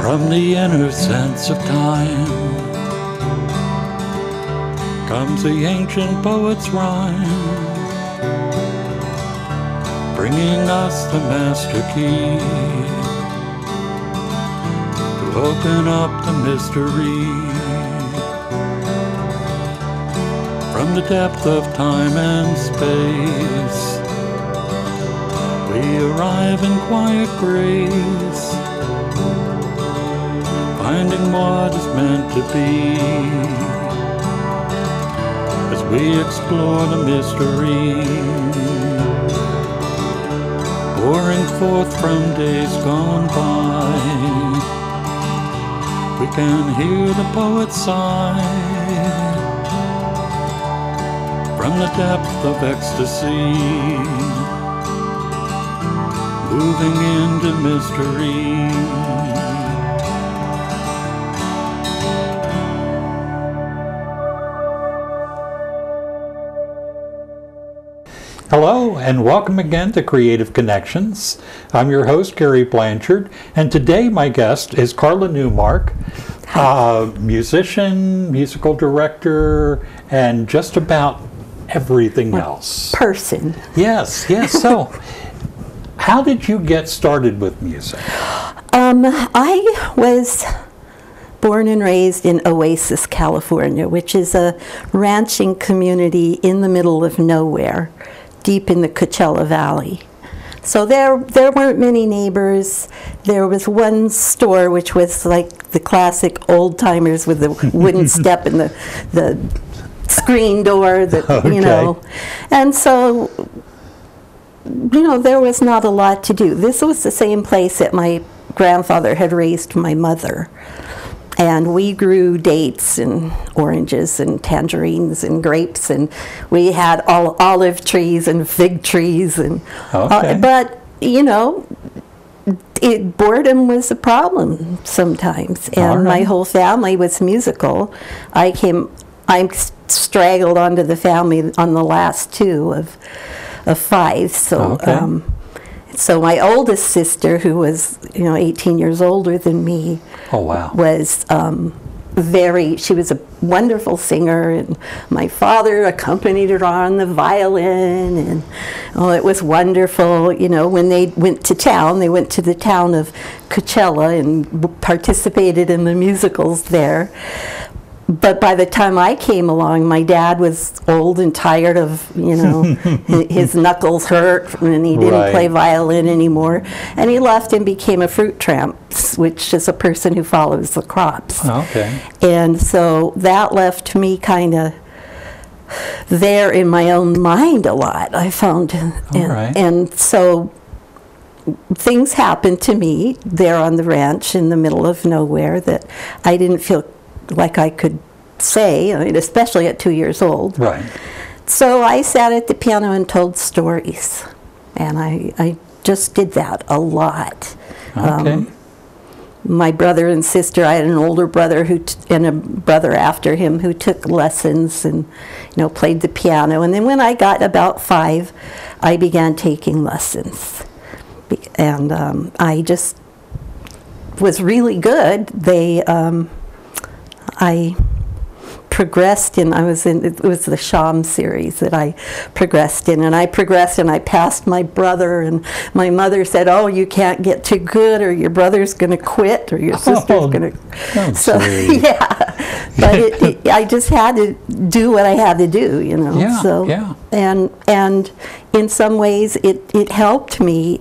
From the inner sense of time comes the ancient poet's rhyme, bringing us the master key to open up the mystery. From the depth of time and space, we arrive in quiet grace, finding what is meant to be as we explore the mystery, pouring forth from days gone by. We can hear the poet sigh from the depth of ecstasy, moving into mystery. Hello and welcome again to Creative Connections. I'm your host, Gary Blanchard, and today my guest is Carla Newmark, musician, musical director, and just about everything else. Person. Yes. So, how did you get started with music? I was born and raised in Oasis, California, which is a ranching community in the middle of nowhere, deep in the Coachella Valley. So there weren't many neighbors. There was one store which was like the classic old timers with the wooden step and the screen door that, Okay. And so, there was not a lot to do. This was the same place that my grandfather had raised my mother. And we grew dates and oranges and tangerines and grapes, and we had all olive trees and fig trees. And but boredom was a problem sometimes. And my whole family was musical. I straggled onto the family on the last two of five. So so my oldest sister, who was 18 years older than me, was she was a wonderful singer, and my father accompanied her on the violin, and it was wonderful. When they went to the town of Coachella and participated in the musicals there. But by the time I came along, my dad was old and tired of, his knuckles hurt, and he didn't play violin anymore. And he left and became a fruit tramp, which is a person who follows the crops. Okay. And so that left me kind of there in my own mind a lot, I found. And so things happened to me there on the ranch in the middle of nowhere that I didn't feel like I could say, especially at 2 years old. Right. So I sat at the piano and told stories, and I just did that a lot. Okay. My brother and sister, I had an older brother and a brother after him who took lessons and played the piano. And then when I got about 5, I began taking lessons, and I just was really good. I progressed it was the Sham series that I progressed in, and I progressed and I passed my brother, and my mother said, "Oh, you can't get too good or your brother's going to quit or your sister's going to." So but I just had to do what I had to do, And in some ways it helped me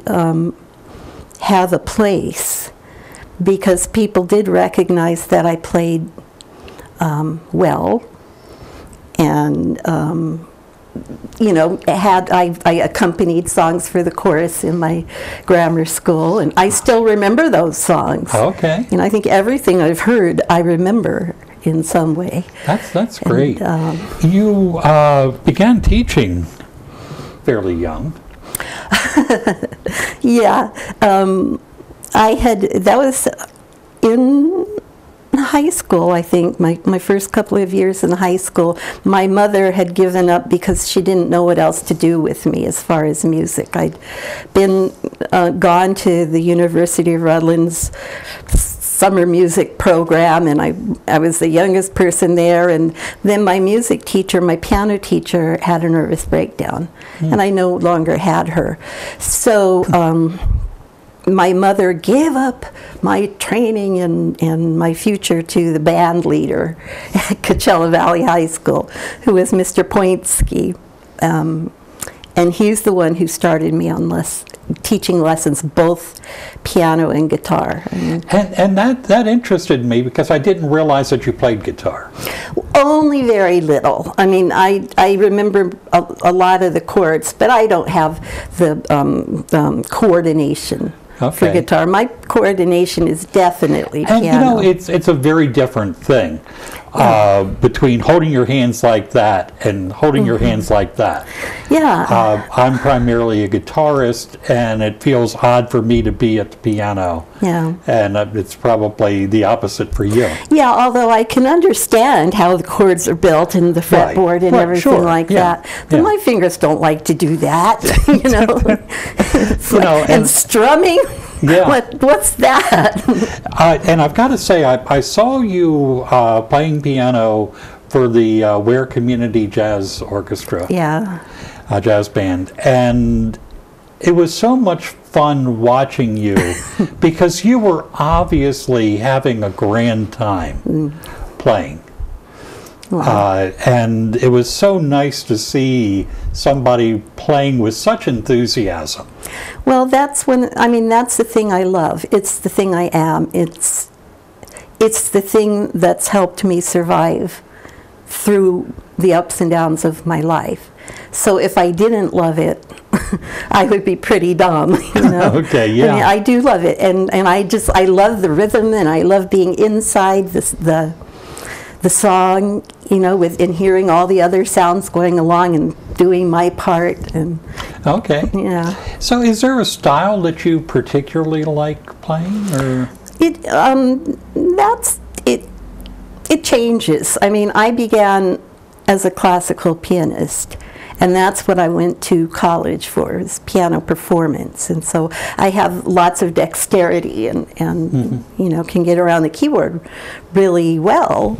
have a place, because people did recognize that I played well, and I accompanied songs for the chorus in my grammar school, and I still remember those songs. Okay. And I think everything I've heard I remember in some way. That's great. You began teaching fairly young. That was in high school, I think, my first couple of years in high school. My mother had given up because she didn't know what else to do with me as far as music. I'd been gone to the University of Redlands summer music program, and I was the youngest person there, and then my music teacher, my piano teacher, had a nervous breakdown, and I no longer had her. So my mother gave up my training and my future to the band leader at Coachella Valley High School, who was Mr. Pointsky. And he's the one who started me on teaching lessons, both piano and guitar. And that interested me because I didn't realize that you played guitar. Only very little. I mean, I remember a lot of the chords, but I don't have the coordination. For guitar. My coordination is definitely piano. And you know, it's a very different thing between holding your hands like that and holding your hands like that. Yeah. I'm primarily a guitarist, and it feels odd for me to be at the piano. Yeah. And it's probably the opposite for you. Yeah, although I can understand how the chords are built and the fretboard and everything like that. But my fingers don't like to do that, you know. And strumming. Yeah. What's that? And I've got to say, I saw you playing piano for the Ware Community Jazz Orchestra. Yeah. Jazz band. And it was so much fun watching you because you were obviously having a grand time playing. Wow. And it was so nice to see somebody playing with such enthusiasm. Well, that's the thing I love. It's the thing I am. It's the thing that's helped me survive through the ups and downs of my life. So if I didn't love it, I would be pretty dumb, you know. Okay, yeah. I mean, I do love it, and I love the rhythm, and I love being inside the song, you know, and hearing all the other sounds going along and doing my part. And okay. Yeah. So is there a style that you particularly like playing, or? It changes. I mean, I began as a classical pianist, and that's what I went to college for, is piano performance. And so I have lots of dexterity and you know, can get around the keyboard really well.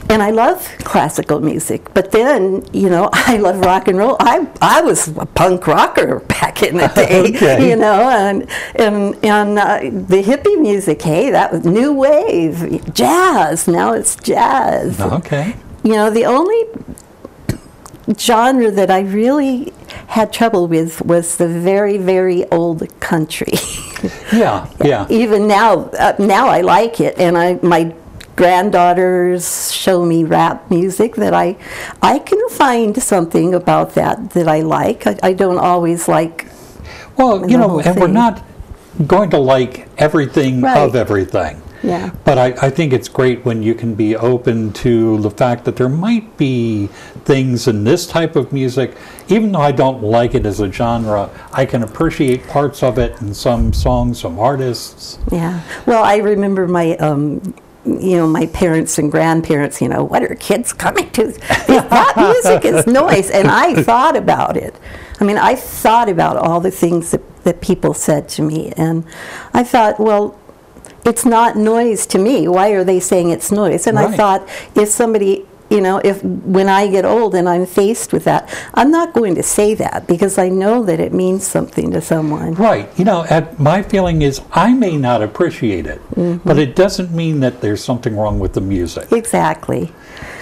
And I love classical music, but then, you know, I love rock and roll. I was a punk rocker back in the day, you know, and the hippie music, hey, that was new wave, jazz. Now it's jazz. Okay. You know, the only genre that I really had trouble with was the very, very old country. Yeah. Even now I like it, and my granddaughters show me rap music that I can find something about that I like. I don't always like. Well, you know, and we're not going to like everything of everything. Yeah. But I think it's great when you can be open to the fact that there might be things in this type of music, even though I don't like it as a genre, I can appreciate parts of it in some songs, some artists. Yeah. Well, I remember my you know, my parents and grandparents, you know, what are kids coming to? That music is noise. And I thought about it. I mean, I thought about all the things that people said to me. And I thought, well, it's not noise to me. Why are they saying it's noise? And I thought, if somebody, you know, when I get old and I'm faced with that, I'm not going to say that because I know that it means something to someone. Right. You know, my feeling is I may not appreciate it, but it doesn't mean that there's something wrong with the music. Exactly.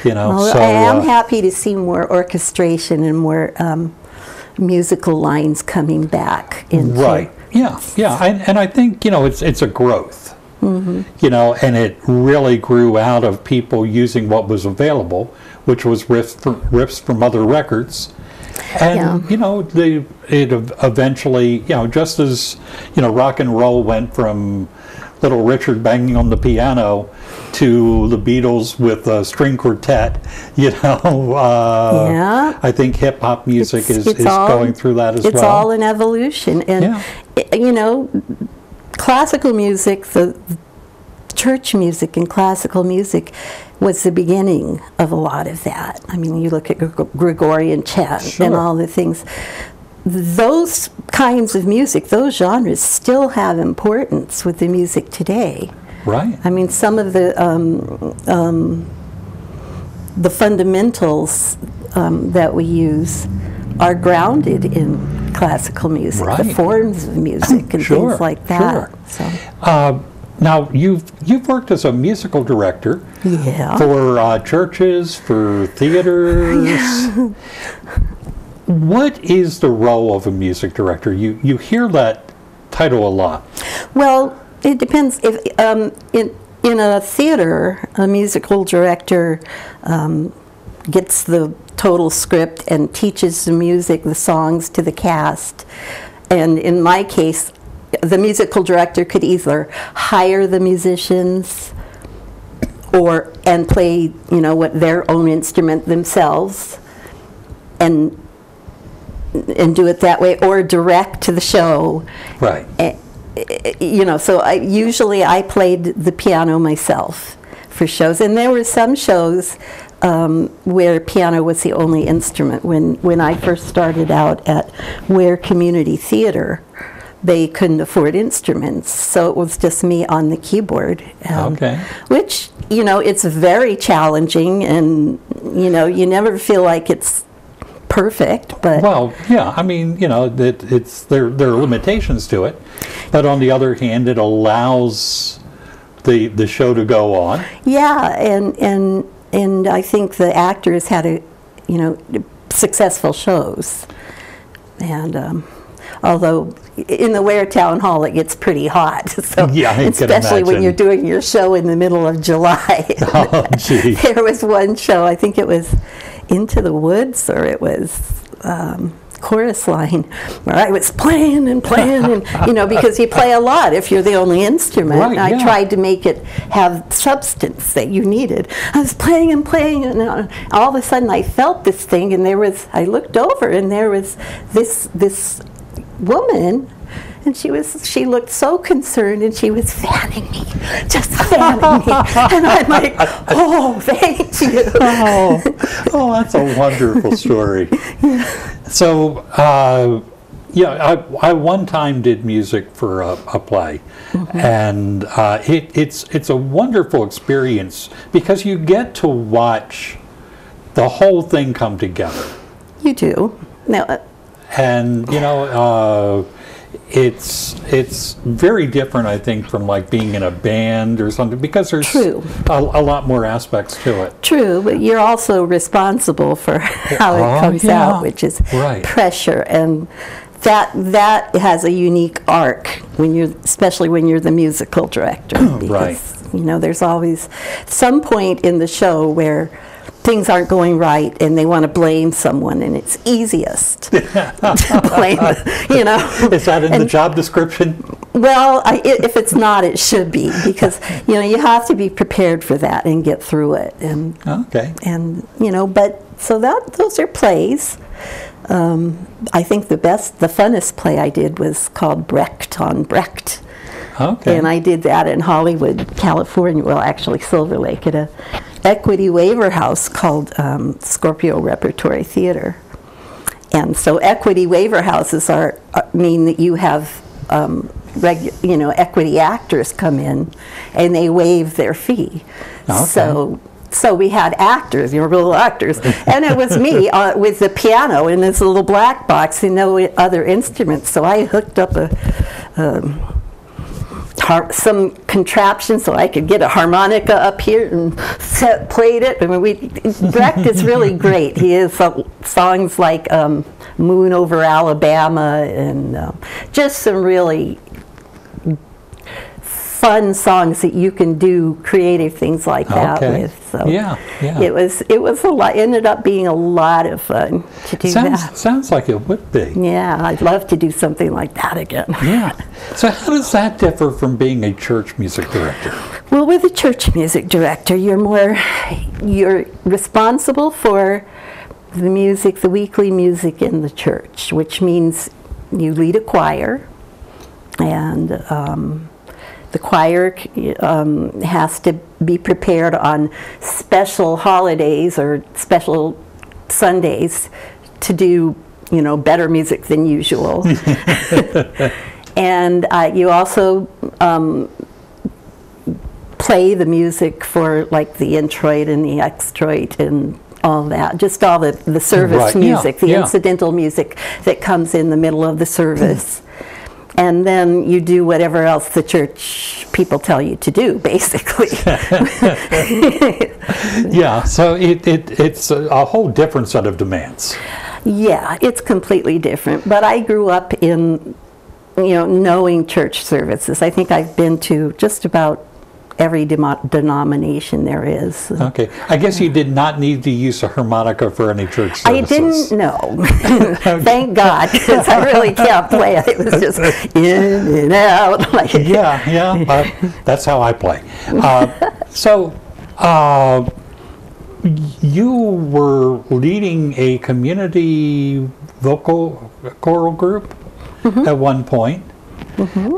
You know, well, so I am happy to see more orchestration and more musical lines coming back into. Right. Yeah. And I think, you know, it's a growth. You know, and it really grew out of people using what was available, which was riffs from other records. And, you know, it eventually, you know, just as, you know, rock and roll went from Little Richard banging on the piano to the Beatles with a string quartet, you know, I think hip-hop music is going through that as well. It's all an evolution. And, you know, classical music, the church music and classical music was the beginning of a lot of that. I mean, you look at Gregorian chant and all the things. those kinds of music, those genres, still have importance with the music today. Right. I mean, some of the fundamentals that we use are grounded in classical music, right. the forms of music and sure, things like that. Sure. So. Now, you've worked as a musical director Yeah. for churches, for theaters. Yeah. What is the role of a music director? You hear that title a lot. Well, it depends. If in a theater, a musical director gets the total script and teaches the music, the songs to the cast. And in my case, the musical director could either hire the musicians and play, what their own instrument themselves and do it that way, or direct to the show. Right. So usually I played the piano myself for shows, and there were some shows where piano was the only instrument. When I first started out at Ware Community Theater, they couldn't afford instruments, so it was just me on the keyboard. Okay. Which, it's very challenging, and, you never feel like it's perfect, but... Well, yeah, I mean, there are limitations to it, but on the other hand, it allows the show to go on. Yeah, and I think the actors had successful shows. And although in the Ware Town Hall it gets pretty hot, so yeah, especially when you're doing your show in the middle of July. Oh, gee. There was one show, I think it was Into the Woods, or it was Chorus Line, where I was playing and because you play a lot if you're the only instrument. Right, I yeah. tried to make it have substance that you needed. I was playing and playing, and all of a sudden I felt this thing, and I looked over, and there was this woman, and she looked so concerned, and she was fanning me, just fanning me, and I'm like, oh, thank you. Oh, that's a wonderful story. Yeah. So, I one time did music for a play, mm-hmm. and it's a wonderful experience because you get to watch the whole thing come together. You do. Now, and it's very different, I think, from like being in a band or something, because there's a lot more aspects to it. True, but you're also responsible for how it comes out, which is pressure, and that has a unique arc especially when you're the musical director. Because, there's always some point in the show where things aren't going right and they want to blame someone, and it's easiest to blame, Is that in the job description? Well, if it's not, it should be, because, you have to be prepared for that and get through it. And, okay. And, but, so those are plays. I think the funnest play I did was called Brecht on Brecht. Okay. And I did that in Hollywood, California, well, actually Silver Lake, at a Equity Waiver House called Scorpio Repertory Theater. And so Equity Waiver Houses mean that you have equity actors come in, and they waive their fee. Okay. So we had actors, real actors, and it was me with the piano in this little black box and no other instruments. So I hooked up some contraption so I could get a harmonica up here and played it. I mean, Brecht is really great. He has songs like Moon Over Alabama, and just some really fun songs that you can do creative things like that with. So it was a lot. Ended up being a lot of fun to do that. Sounds like it would be. Yeah, I'd love to do something like that again. Yeah. So how does that differ from being a church music director? Well, with a church music director, you're responsible for the music, the weekly music in the church, which means you lead a choir, and the choir has to be prepared on special holidays or special Sundays to do better music than usual. And you also play the music for like the introit and the extroit and all that, just all the service music, the incidental music that comes in the middle of the service. And then you do whatever else the church people tell you to do, basically. Yeah, so it's a whole different set of demands. Yeah, it's completely different. But I grew up in, knowing church services. I think I've been to just about every denomination there is. Okay. I guess you did not need to use a harmonica for any church services. I didn't know. Thank God, because I really can't play it. It was just in and out. That's how I play. You were leading a community vocal choral group at one point.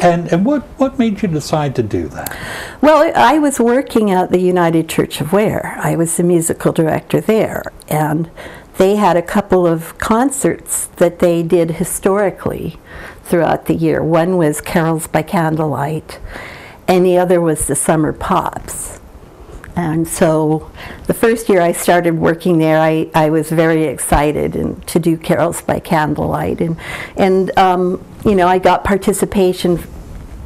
And what made you decide to do that? Well, I was working at the United Church of Ware. I was the musical director there, and they had a couple of concerts that they did historically throughout the year. One was Carols by Candlelight, and the other was the Summer Pops. And so the first year I started working there, I was very excited to do Carols by Candlelight. And I got participation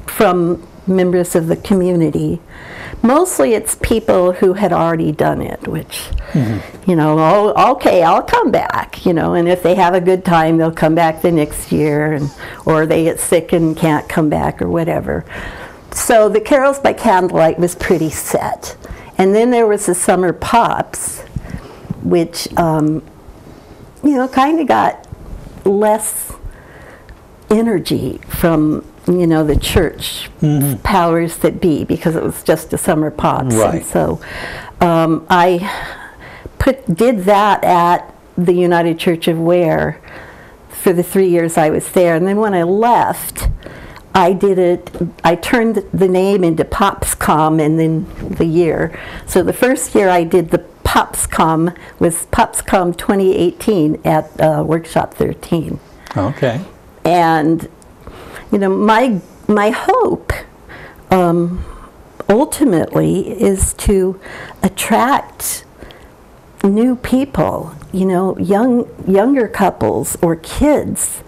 from members of the community. Mostly it's people who had already done it, which, okay, I'll come back, and if they have a good time, they'll come back the next year, or they get sick and can't come back or whatever. So the Carols by Candlelight was pretty set. And then there was the Summer Pops, which, kind of got less energy from, the church powers that be, because it was just the Summer Pops. Right. And so I did that at the United Church of Ware for the 3 years I was there. And then when I left, I turned the name into PopsCom and then the year. So the first year I did the PopsCom was PopsCom 2018 at Workshop 13. Okay. And, my hope ultimately is to attract new people, younger couples or kids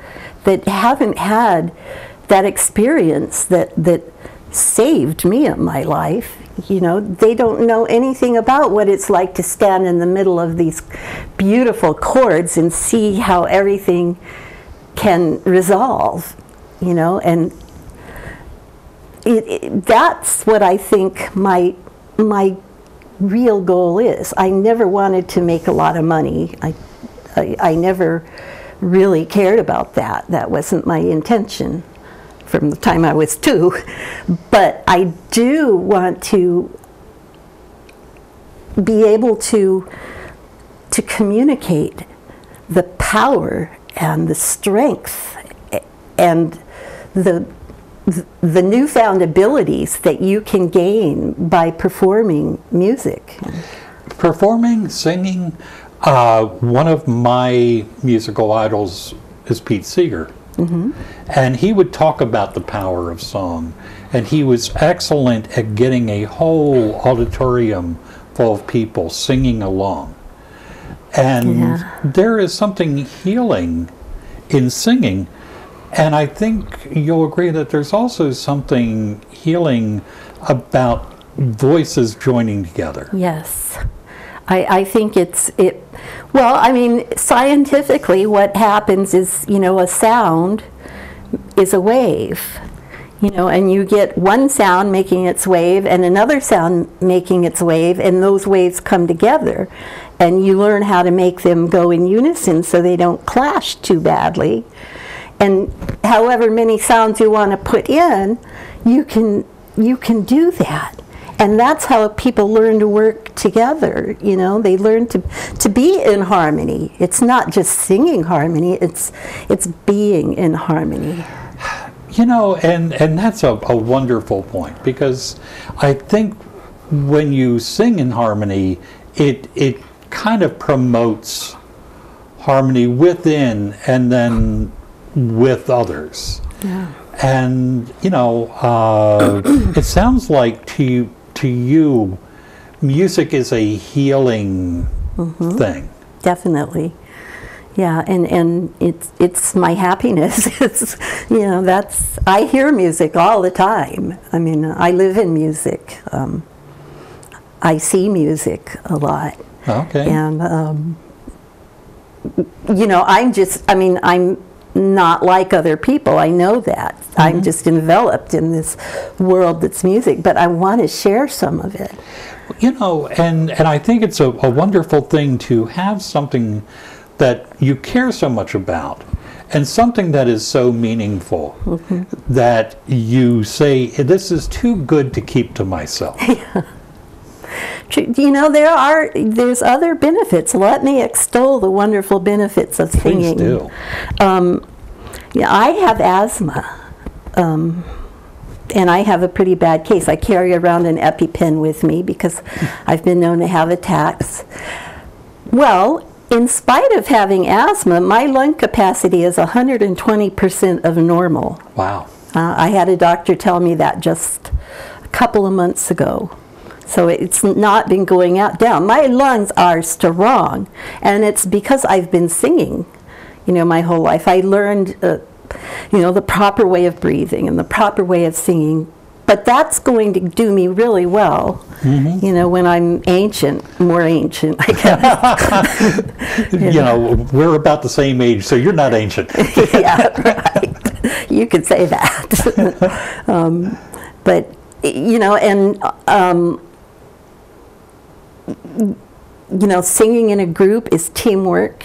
that haven't had that experience that saved me in my life. They don't know anything about what it's like to stand in the middle of these beautiful chords and see how everything can resolve, and that's what I think my real goal is. I never wanted to make a lot of money. I never really cared about that. That wasn't my intention from the time I was 2, but I do want to be able to communicate the power and the strength and the newfound abilities that you can gain by performing music. Performing, singing. One of my musical idols is Pete Seeger. And he would talk about the power of song, and he was excellent at getting a whole auditorium full of people singing along. And there is something healing in singing, and I think you'll agree that there's also something healing about voices joining together. Yes. I think scientifically what happens is, a sound is a wave, and you get one sound making its wave and another sound making its wave, and those waves come together, and you learn how to make them go in unison so they don't clash too badly. And however many sounds you want to put in, you can do that. And that's how people learn to work together, They learn to be in harmony. It's not just singing harmony, it's being in harmony. And that's a wonderful point, because I think when you sing in harmony, it kind of promotes harmony within and then with others. Yeah. And, you know, it sounds like to you, music is a healing thing. Definitely. Yeah, and it's my happiness. It's, you know, that's, I hear music all the time. I mean, I live in music. I see music a lot. Okay. And, you know, I'm not like other people. I know that. I'm just enveloped in this world that's music, but I want to share some of it. You know, and I think it's a wonderful thing to have something that you care so much about and something that is so meaningful that you say, this is too good to keep to myself. You know, there's other benefits. Let me extol the wonderful benefits of singing. Please do. Yeah, I have asthma, and I have a pretty bad case. I carry around an EpiPen with me because I've been known to have attacks. Well, in spite of having asthma, my lung capacity is 120% of normal. Wow. I had a doctor tell me that just a couple of months ago. So it's not been going down. My lungs are strong, and it's because I've been singing, you know, my whole life. I learned, you know, the proper way of breathing and the proper way of singing. But that's going to do me really well, you know, when I'm more ancient, I guess. You know, we're about the same age, so you're not ancient. Yeah, right. You could say that. But, you know, and, you know, singing in a group is teamwork,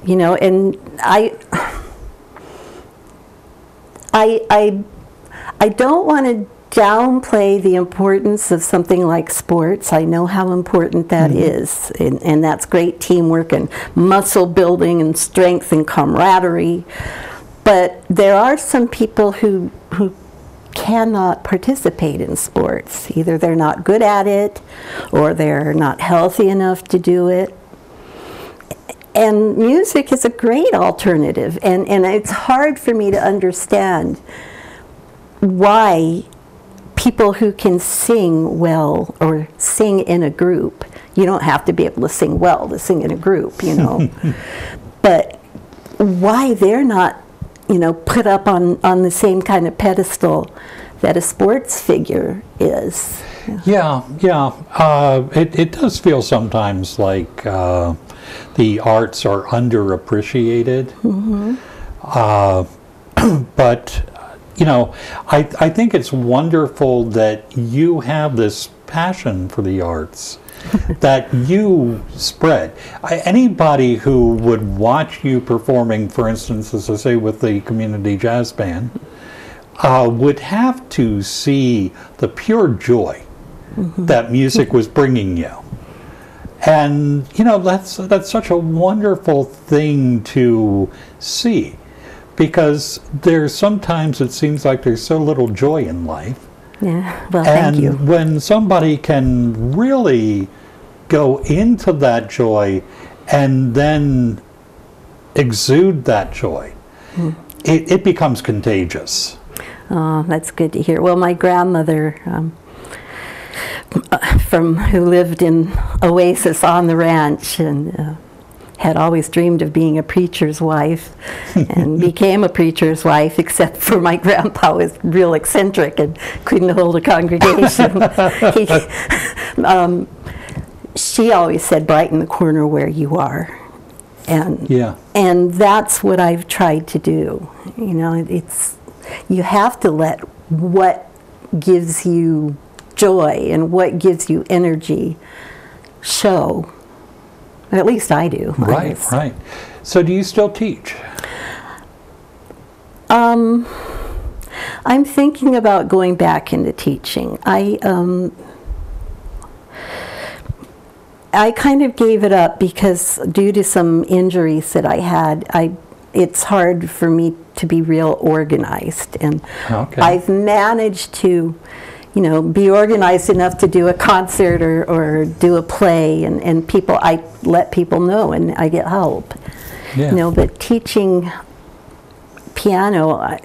you know, and I don't want to downplay the importance of something like sports. I know how important that is, and that's great teamwork and muscle building and strength and camaraderie. But there are some people who cannot participate in sports. Either they're not good at it, or they're not healthy enough to do it. And music is a great alternative, and it's hard for me to understand why people who can sing well or sing in a group, you don't have to be able to sing well to sing in a group, you know, but why they're not, you know, put up on the same kind of pedestal that a sports figure is. Yeah. It does feel sometimes like the arts are underappreciated. But, you know, I think it's wonderful that you have this passion for the arts that you spread. Anybody who would watch you performing, for instance, as I say, with the community jazz band, would have to see the pure joy that music was bringing you. And, you know, that's such a wonderful thing to see, because there's sometimes it seems like there's so little joy in life. Yeah, well, thank you. And when somebody can really go into that joy and then exude that joy, it becomes contagious. Oh, that's good to hear. Well, my grandmother, who lived in Oasis on the ranch, and had always dreamed of being a preacher's wife, and became a preacher's wife, except for my grandpa was real eccentric and couldn't hold a congregation. She always said, brighten the corner where you are. And that's what I've tried to do. You know, you have to let what gives you joy and what gives you energy show. At least I do. Right. So do you still teach? I'm thinking about going back into teaching. I kind of gave it up because due to some injuries that I had, it's hard for me to be real organized. And I've managed to, you know, be organized enough to do a concert or do a play, and I let people know and I get help. Yeah. You know, but teaching piano,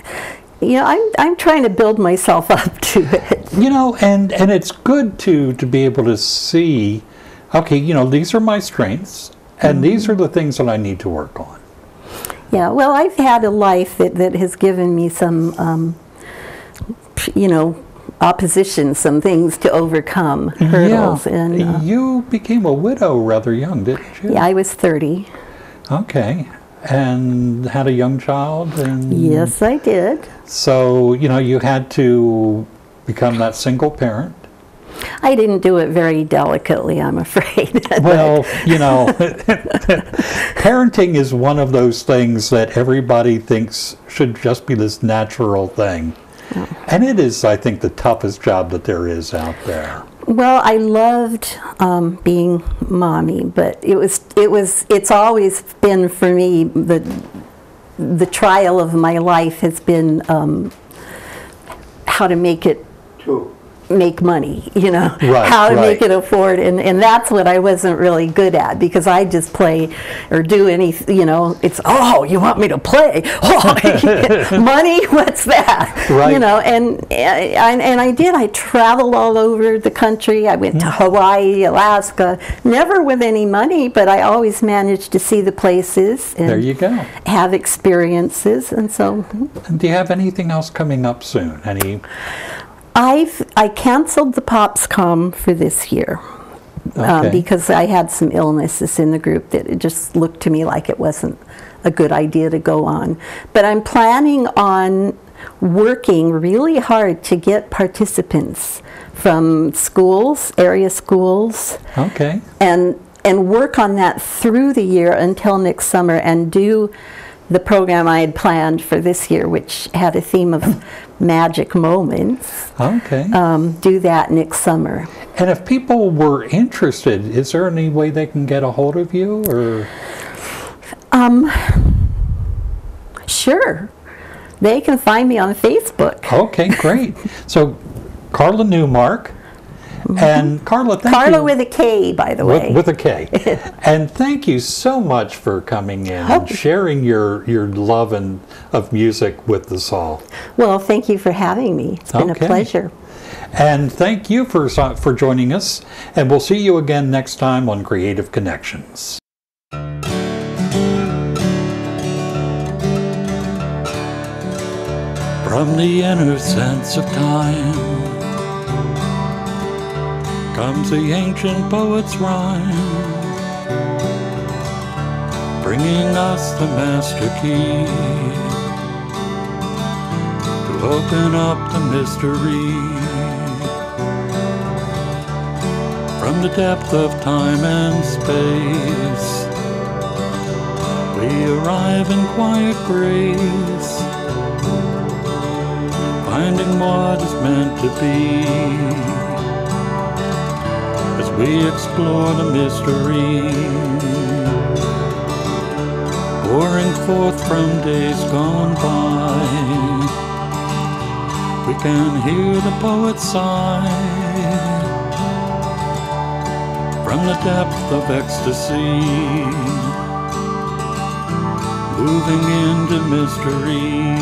I'm trying to build myself up to it. You know, and it's good to be able to see, okay, you know, these are my strengths, and these are the things that I need to work on. Yeah, well, I've had a life that has given me some, opposition, some things to overcome, hurdles. Yeah. And you became a widow rather young, didn't you? yeah, I was 30. Okay. And had a young child? And Yes, I did. so, you know, you had to become that single parent. I didn't do it very delicately, I'm afraid. Well, you know, parenting is one of those things that everybody thinks should just be this natural thing. Oh. And it is, I think, the toughest job that there is out there. Well, I loved being mommy, but it's always been for me, the trial of my life has been how to make money, how to make it afford, and that's what I wasn't really good at, because I just play or do anything, it's, oh, you want me to play? Oh, money? What's that? Right. And I did. I traveled all over the country. I went to Hawaii, Alaska, never with any money, but I always managed to see the places and there you go. Have experiences, and so. And do you have anything else coming up soon? I canceled the PopsCom for this year because I had some illnesses in the group that it just looked to me like it wasn't a good idea to go on. But I'm planning on working really hard to get participants from schools, area schools, and work on that through the year until next summer, and do the program I had planned for this year, which had a theme of magic moments. Do that next summer. And if people were interested, is there any way they can get a hold of you, or? Sure. They can find me on Facebook. Okay, great. So, Carla Newmark. And Carla, thank you. Carla with a K, by the way. With a K. And thank you so much for coming in and sharing your love of music with us all. Well, thank you for having me. It's been a pleasure. And thank you for joining us. And we'll see you again next time on Creative Connections. From the inner sense of time comes the ancient poet's rhyme, bringing us the master key to open up the mystery. From the depth of time and space, we arrive in quiet grace, finding what is meant to be. We explore the mystery, pouring forth from days gone by. We can hear the poet's sigh from the depth of ecstasy, moving into mystery.